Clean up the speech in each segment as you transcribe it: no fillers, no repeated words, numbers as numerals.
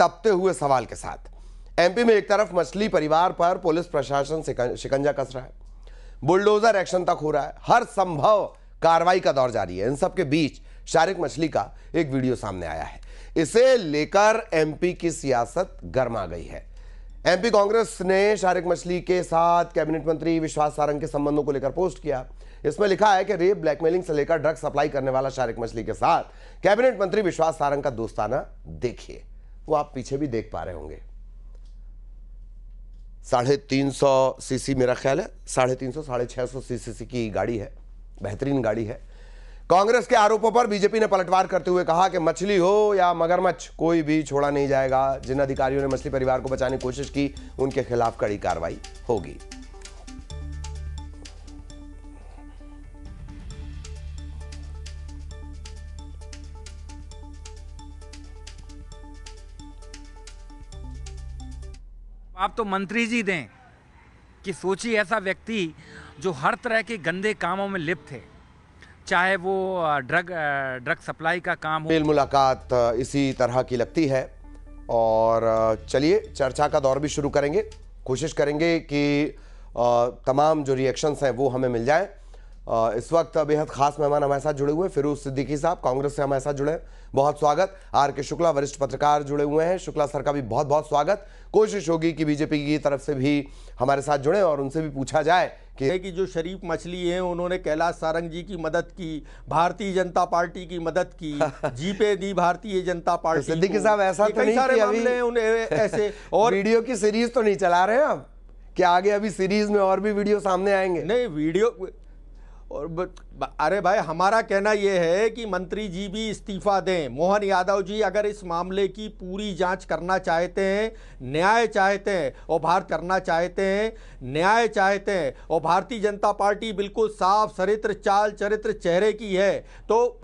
तपते हुए सवाल के साथ। एमपी में एक तरफ मछली परिवार पर पुलिस प्रशासन शिकंजा कस रहा है, बुलडोजर एक्शन तक हो रहा है, हर संभव कार्रवाई का दौर जारी है। इन सब के बीच शारिक मछली का एक वीडियो सामने आया है। इसे लेकर एमपी की सियासत गर्मा गई है। एमपी कांग्रेस ने शारिक मछली के साथ कैबिनेट मंत्री विश्वास सारंग के संबंधों को लेकर पोस्ट किया। इसमें लिखा है कि रेप, ब्लैकमेलिंग से लेकर ड्रग सप्लाई करने वाला शारिक मछली के साथ कैबिनेट मंत्री विश्वास सारंग का दोस्ताना देखिए। वो आप पीछे भी देख पा रहे होंगे। 350 सीसी, मेरा ख्याल है 350 650 सीसी की गाड़ी है, बेहतरीन गाड़ी है। कांग्रेस के आरोपों पर बीजेपी ने पलटवार करते हुए कहा कि मछली हो या मगरमच्छ, कोई भी छोड़ा नहीं जाएगा। जिन अधिकारियों ने मछली परिवार को बचाने की कोशिश की, उनके खिलाफ कड़ी कार्रवाई होगी। आप तो मंत्री जी दें कि सोचिए, ऐसा व्यक्ति जो हर तरह के गंदे कामों में लिप्त है, चाहे वो ड्रग सप्लाई का काम हो। मेल मुलाकात इसी तरह की लगती है। और चलिए चर्चा का दौर भी शुरू करेंगे। कोशिश करेंगे कि तमाम जो रिएक्शंस हैं वो हमें मिल जाए। इस वक्त बेहद खास मेहमान हमारे साथ जुड़े हुए हैं, फिरोज सिद्दीकी साहब कांग्रेस से हमारे साथ जुड़े हैं, बहुत स्वागत। आर के शुक्ला वरिष्ठ पत्रकार जुड़े हुए हैं, शुक्ला सर का भी बहुत बहुत स्वागत। कोशिश होगी कि बीजेपी की तरफ से भी हमारे साथ जुड़े और उनसे भी पूछा जाए कि जो शरीफ मछली है, उन्होंने कैलाश सारंग जी की मदद की, भारतीय जनता पार्टी की मदद की, जीपे दी भारतीय जनता पार्टी। तो सिद्दीकी साहब ऐसा तो नहीं कि अभी उन्हें ऐसे और वीडियो की सीरीज तो नहीं चला रहे हैं आप कि आगे अभी सीरीज में और भी वीडियो सामने आएंगे? नहीं, वीडियो और अरे भाई, हमारा कहना यह है कि मंत्री जी भी इस्तीफा दें। मोहन यादव जी अगर इस मामले की पूरी जांच करना चाहते हैं, न्याय चाहते हैं और भारत करना चाहते हैं, न्याय चाहते हैं और भारतीय जनता पार्टी बिल्कुल साफ चरित्र, चाल चरित्र, चेहरे की है, तो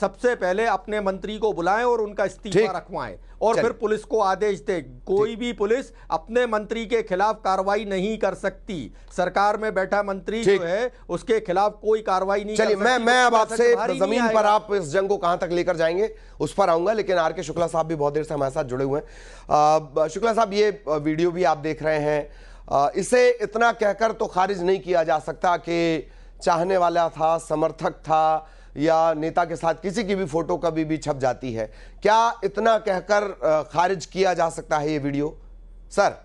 सबसे पहले अपने मंत्री को बुलाएं और उनका इस्तीफा रखवाएं और फिर पुलिस को आदेश दें। कोई भी पुलिस अपने मंत्री के खिलाफ कार्रवाई नहीं कर सकती। सरकार में बैठा मंत्री जो है उसके खिलाफ कोई कार्रवाई नहीं। चलिए, मैं अब आपसे जमीन पर आप इस जंग को कहां तक लेकर जाएंगे उस पर आऊंगा, लेकिन आर के शुक्ला साहब भी बहुत देर से हमारे साथ जुड़े हुए हैं। शुक्ला साहब, ये वीडियो भी आप देख रहे हैं, इसे इतना कहकर तो खारिज नहीं किया जा सकता कि चाहने वाला था, समर्थक था या नेता के साथ किसी की भी फोटो कभी भी छप जाती है। क्या इतना कहकर खारिज किया जा सकता है ये वीडियो सर?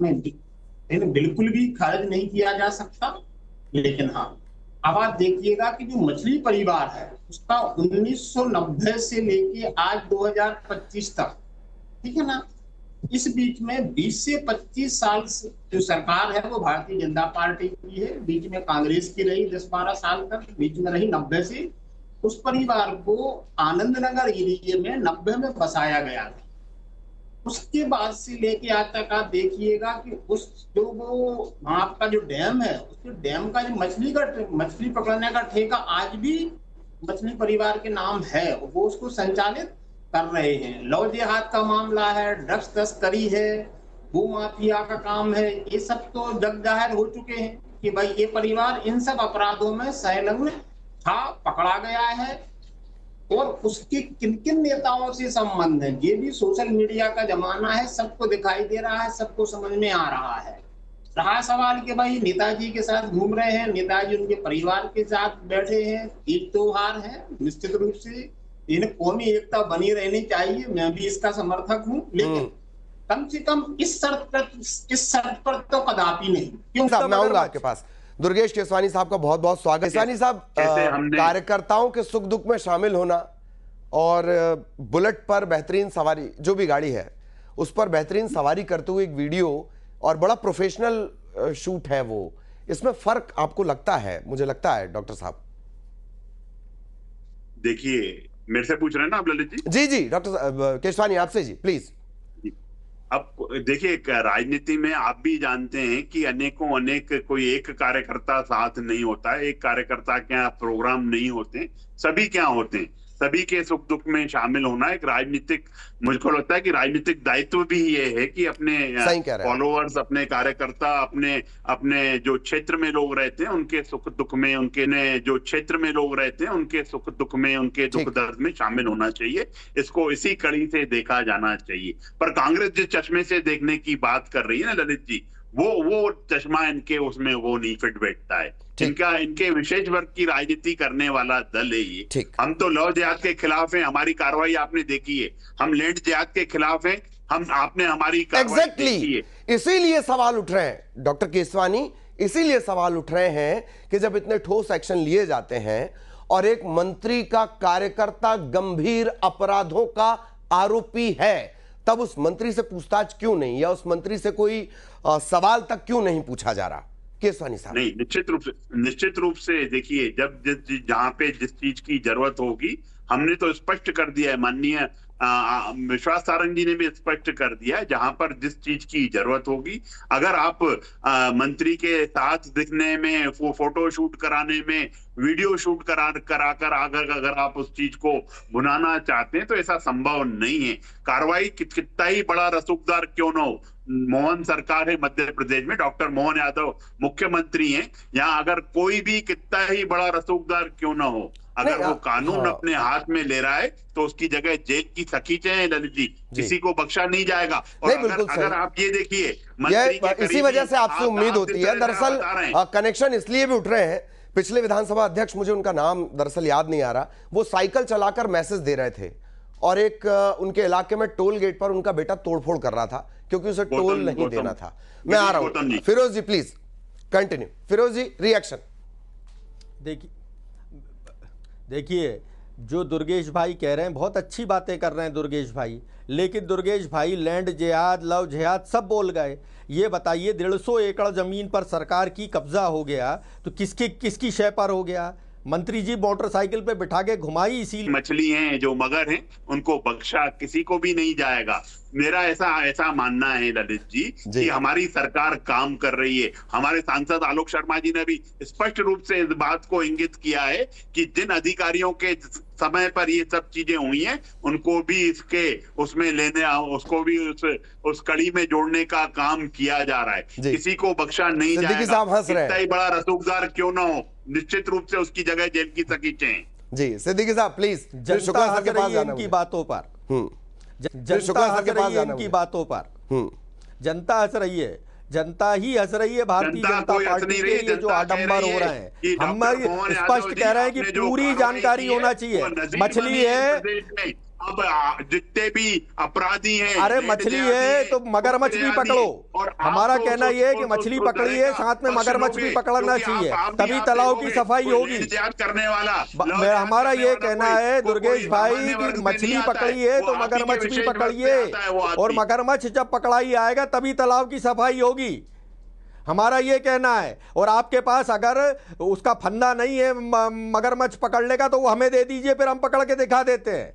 नहीं, बिल्कुल भी खारिज नहीं किया जा सकता। लेकिन हाँ, अब आप देखिएगा कि जो मछली परिवार है उसका 1990 से लेके आज 2025 तक, ठीक है ना, इस बीच में 20 से 25 साल से जो सरकार है वो भारतीय जनता पार्टी की है, बीच में कांग्रेस की रही 10-12 साल तक, बीच में रही 90 से। उस परिवार को आनंद नगर एरिया में 90 में बसाया गया था। उसके बाद से लेके आज तक आप देखिएगा कि उस जो वो आपका जो डैम है, उसके डैम का जो मछली पकड़ने का ठेका आज भी मछली परिवार के नाम है, वो उसको संचालित कर रहे हैं। लौ जिहाद का मामला है, ड्रग्स तस्करी है, भू माफिया का काम है, ये सब तो जग जाहिर हो चुके हैं कि भाई ये परिवार इन सब अपराधों में संलग्न था, पकड़ा गया है। और उसके किन किन नेताओं से संबंध है ये भी सोशल मीडिया का जमाना है, सबको दिखाई दे रहा है, सबको समझ में आ रहा है। रहा सवाल कि भाई नेताजी के साथ घूम रहे हैं, नेताजी उनके परिवार के साथ बैठे हैं, ईद त्योहार है, निश्चित रूप से इन कौमी एकता बनी रहनी चाहिए, मैं भी इसका समर्थक हूँ, लेकिन कम से कम इस शर्त पर तो कदापि नहीं। क्यों साहब, मैं आऊंगा आपके पास। दुर्गेश केसवानी साहब का बहुत बहुत स्वागत। केसवानी साहब, कार्यकर्ताओं के सुख दुख में शामिल होना और बुलेट पर बेहतरीन सवारी, जो भी गाड़ी है उस पर बेहतरीन सवारी करते हुए एक वीडियो और बड़ा प्रोफेशनल शूट है, वो इसमें फर्क आपको लगता है? मुझे लगता है डॉक्टर साहब। देखिए, मेरे से पूछ रहे हैं ना आप ललित जी? जी जी डॉक्टर केसवानी, आपसे जी प्लीज। अब देखिए, राजनीति में आप भी जानते हैं कि अनेक कोई एक कार्यकर्ता साथ नहीं होता है, एक कार्यकर्ता के यहाँ प्रोग्राम नहीं होते, सभी क्या होते हैं। सभी के सुख दुख में शामिल होना एक राजनीतिक, मुझको लगता है कि राजनीतिक दायित्व भी ये है कि अपने सही कह रहे हैं। फॉलोअर्स, अपने कार्यकर्ता, अपने जो क्षेत्र में लोग रहते हैं उनके सुख दुख में, उनके जो क्षेत्र में लोग रहते हैं उनके सुख दुख में, उनके दुख दर्द में शामिल होना चाहिए। इसको इसी कड़ी से देखा जाना चाहिए। पर कांग्रेस जिस चश्मे से देखने की बात कर रही है ना ललित जी, वो चश्मा इनके उसमें वो नहीं फिट बैठता है। इनके विशेष वर्ग की राजनीति करने वाला दल है ये। हम तो लव जिहाद के खिलाफ हैं, हमारी कार्रवाई आपने देखी है। हम लैंड जिहाद के खिलाफ हैं, आपने हमारी कार्रवाई देखी है। इसीलिए सवाल उठ रहे हैं डॉक्टर केसवानी, इसीलिए सवाल उठ रहे हैं कि जब इतने ठोस एक्शन लिए जाते हैं और एक मंत्री का कार्यकर्ता गंभीर अपराधों का आरोपी है, तब उस मंत्री से पूछताछ क्यों नहीं, या उस मंत्री से कोई सवाल तक क्यों नहीं पूछा जा रहा? केसवानी साहब। नहीं, निश्चित रूप से देखिए, जब जहां पे जिस चीज की जरूरत होगी, हमने तो स्पष्ट कर दिया है, माननीय विश्वास सारंग जी ने भी स्पष्ट कर दिया है, जहां पर जिस चीज की जरूरत होगी, अगर आप मंत्री के साथ दिखने में, वो फोटो शूट कराने में, वीडियो शूट कराकर अगर आप उस चीज को भुनाना चाहते हैं तो ऐसा संभव नहीं है। कार्रवाई कितना ही बड़ा रसूखदार क्यों न हो, मोहन सरकार है मध्य प्रदेश में, डॉक्टर मोहन यादव मुख्यमंत्री हैं, यहाँ अगर कोई भी कितना ही बड़ा रसूखदार क्यों न हो, अगर वो कानून अपने हाथ में ले रहा है तो उसकी जगह जेल की सकीचे हैं ललित जी, किसी को बख्शा नहीं जाएगा। और अगर आप ये देखिए, इसी वजह से आपसे उम्मीद होती है, दरअसल कनेक्शन इसलिए भी उठ रहे हैं, पिछले विधानसभा अध्यक्ष, मुझे उनका नाम दरअसल याद नहीं आ रहा, वो साइकिल चलाकर मैसेज दे रहे थे और एक उनके इलाके में टोल गेट पर उनका बेटा तोड़फोड़ कर रहा था क्योंकि उसे टोल नहीं देना था। मैं आ रहा हूं, Firoz ji please continue. Firoz ji, reaction. देखिए जो दुर्गेश भाई कह रहे हैं, बहुत अच्छी बातें कर रहे हैं दुर्गेश भाई, लेकिन दुर्गेश भाई लैंड जिहाद, लव जिहाद सब बोल गए। ये बताइए 150 एकड़ जमीन पर सरकार की कब्जा हो गया तो किसकी शय पर हो गया? मंत्री जी मोटरसाइकिल पे बिठा के घुमाई, इसीलिए मछली हैं जो मगर हैं उनको बख्शा किसी को भी नहीं जाएगा। मेरा ऐसा मानना है ललित जी कि हमारी सरकार काम कर रही है। हमारे सांसद आलोक शर्मा जी ने भी स्पष्ट रूप से इस बात को इंगित किया है कि जिन अधिकारियों के समय पर ये सब चीजें हुई हैं उनको भी उसमें उसको भी उस कड़ी में जोड़ने का काम किया जा रहा है। किसी को बख्शा नहीं जाएगा, कितना ही बड़ा रसूखदार क्यों ना हो, निश्चित रूप से उसकी जगह जेल की सकीचे हैं। जी सिद्दीकी साहब प्लीज। शुक्ला सर के पास जाना इनकी बातों पर, जनता हंस रही है इनकी बातों पर, जनता हंस रही है, जनता ही हंस रही है भारतीय जनता पार्टी के लिए जो आडंबर हो रहे हैं। हम स्पष्ट कह रहे हैं कि पूरी जानकारी होना चाहिए। मछली है, अब जितने भी अपराधी हैं, अरे मछली है तो मगरमच्छ भी पकड़ो। हमारा कहना यह है कि मछली पकड़ी है, साथ में मगरमच्छ भी पकड़ना चाहिए, तभी तालाब की सफाई होगी। करने वाला हमारा ये कहना है दुर्गेश भाई कि मछली पकड़ी है तो मगरमच्छ भी पकड़िए, और मगरमच्छ जब पकड़ाई आएगा तभी तालाब की सफाई होगी। हमारा ये कहना है। और आपके पास अगर उसका फंदा नहीं है मगरमच्छ पकड़ने का तो वो हमें दे दीजिए, फिर हम पकड़ के दिखा देते हैं।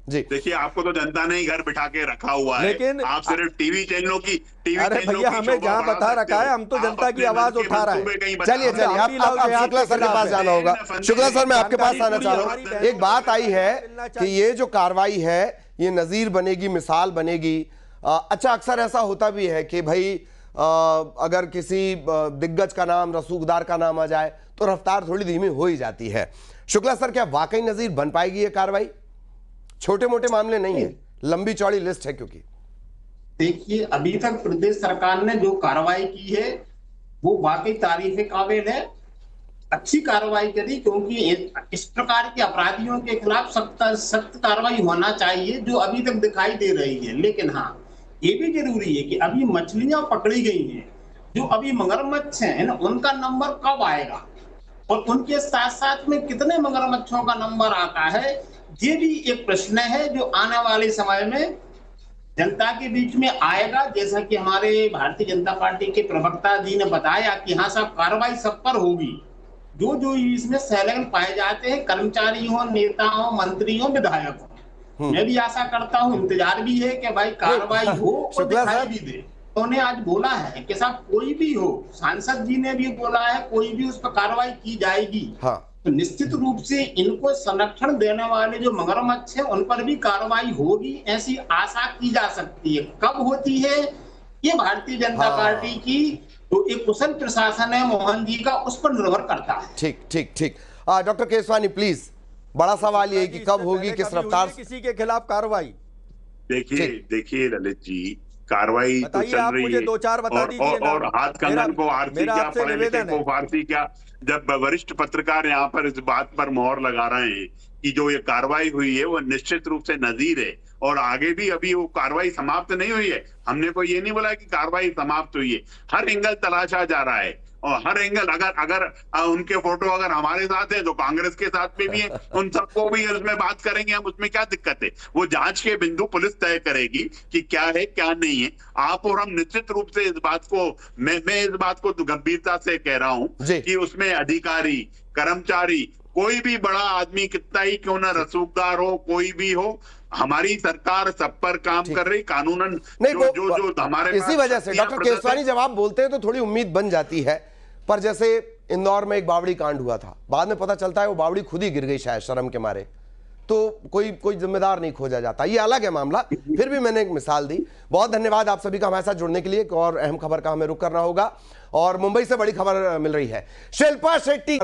जी देखिए, आपको तो जनता ने ही घर बिठा के रखा हुआ है, लेकिन आप सिर्फ टीवी चैनलों की अरे भैया हमें जहां बता रखा है, हम तो जनता की आवाज उठा रहे हैं। चलिए आप शुक्ला सर के पास जाना होगा। शुक्ला सर, मैं आपके पास आना चाह रहा हूँ। एक बात आई है कि ये जो कार्रवाई है ये नजीर बनेगी, मिसाल बनेगी। अच्छा, अक्सर ऐसा होता भी है कि भाई अगर किसी दिग्गज का नाम, रसूखदार का नाम आ जाए तो रफ्तार थोड़ी धीमी हो ही जाती है। शुक्ला सर, क्या वाकई नजीर बन पाएगी ये कार्रवाई? छोटे मोटे मामले नहीं है, लंबी चौड़ी लिस्ट है। क्योंकि देखिए, अभी तक प्रदेश सरकार ने जो कार्रवाई की है वो वाकई तारीफ काबिल है, अच्छी कार्रवाई करी, क्योंकि इस प्रकार के अपराधियों के खिलाफ सख्त कार्रवाई होना चाहिए जो अभी तक दिखाई दे रही है। लेकिन हाँ, ये भी जरूरी है कि अभी मछलियां पकड़ी गई हैं, जो अभी मगरमच्छ हैं ना, उनका नंबर कब आएगा और उनके साथ साथ में कितने मगरमच्छों का नंबर आता है, ये भी एक प्रश्न है जो आने वाले समय में जनता के बीच में आएगा। जैसा कि हमारे भारतीय जनता पार्टी के प्रवक्ता जी ने बताया कि हाँ साहब, कार्रवाई सब पर होगी, जो इसमें संलग्न पाए जाते हैं, कर्मचारी हो, नेता हो, मंत्री हो, विधायक हो। मैं भी आशा करता हूँ, इंतजार भी है कि भाई कार्रवाई हो और दिखाई भी दे। उन्होंने आज बोला है कि साहब कोई भी हो, सांसद जी ने भी बोला है, कोई भी उस पर कार्रवाई की जाएगी। तो निश्चित रूप से इनको संरक्षण देने वाले जो मगरमच्छ है उन पर भी कार्रवाई होगी, ऐसी आशा की जा सकती है। कब होती है ये भारतीय जनता पार्टी की जो एक कुशल प्रशासन है मोहन जी का, उस पर निर्भर करता है। ठीक ठीक ठीक। डॉक्टर केसवानी प्लीज, बड़ा सवाल ये है कि कब होगी, किस रफ्तार से किसी के खिलाफ कार्रवाई? देखिए ललित जी, कार्रवाई तो चल आप रही मुझे है। दो चार बता दीजिए ना। और हाथ कंगन को आरती क्या, पढ़े लिखे को फारसी क्या। जब वरिष्ठ पत्रकार यहाँ पर इस बात पर मोहर लगा रहे हैं कि जो ये कार्रवाई हुई है वो निश्चित रूप से नजीर है और आगे भी अभी वो कार्रवाई समाप्त नहीं हुई है। हमने कोई ये नहीं बोला कि कार्रवाई समाप्त हुई है, हर एंगल तलाशा जा रहा है और हर एंगल अगर उनके फोटो अगर हमारे साथ है तो कांग्रेस के साथ में भी है, उन सबको भी उसमें बात करेंगे हम, उसमें क्या दिक्कत है। वो जांच के बिंदु पुलिस तय करेगी कि क्या है क्या नहीं है। आप और हम निश्चित रूप से इस बात को मैं इस बात को गंभीरता से कह रहा हूं कि उसमें अधिकारी, कर्मचारी, कोई भी बड़ा आदमी कितना ही क्यों ना रसूखदार हो, कोई भी हो, हमारी सरकार सब पर काम कर रही कानूनन। नहीं जो हमारे इसी वजह से डॉक्टर केसवानी जब आप बोलते हैं तो थोड़ी उम्मीद बन जाती है, पर जैसे इंदौर में एक बावड़ी कांड हुआ था, बाद में पता चलता है वो बावड़ी खुद ही गिर गई शायद शर्म के मारे, तो कोई जिम्मेदार नहीं खोजा जाता। ये अलग है मामला, फिर भी मैंने एक मिसाल दी। बहुत धन्यवाद आप सभी का हमारे साथ जुड़ने के लिए। एक और अहम खबर का हमें रुख करना होगा और मुंबई से बड़ी खबर मिल रही है। शिल्पा शेट्टी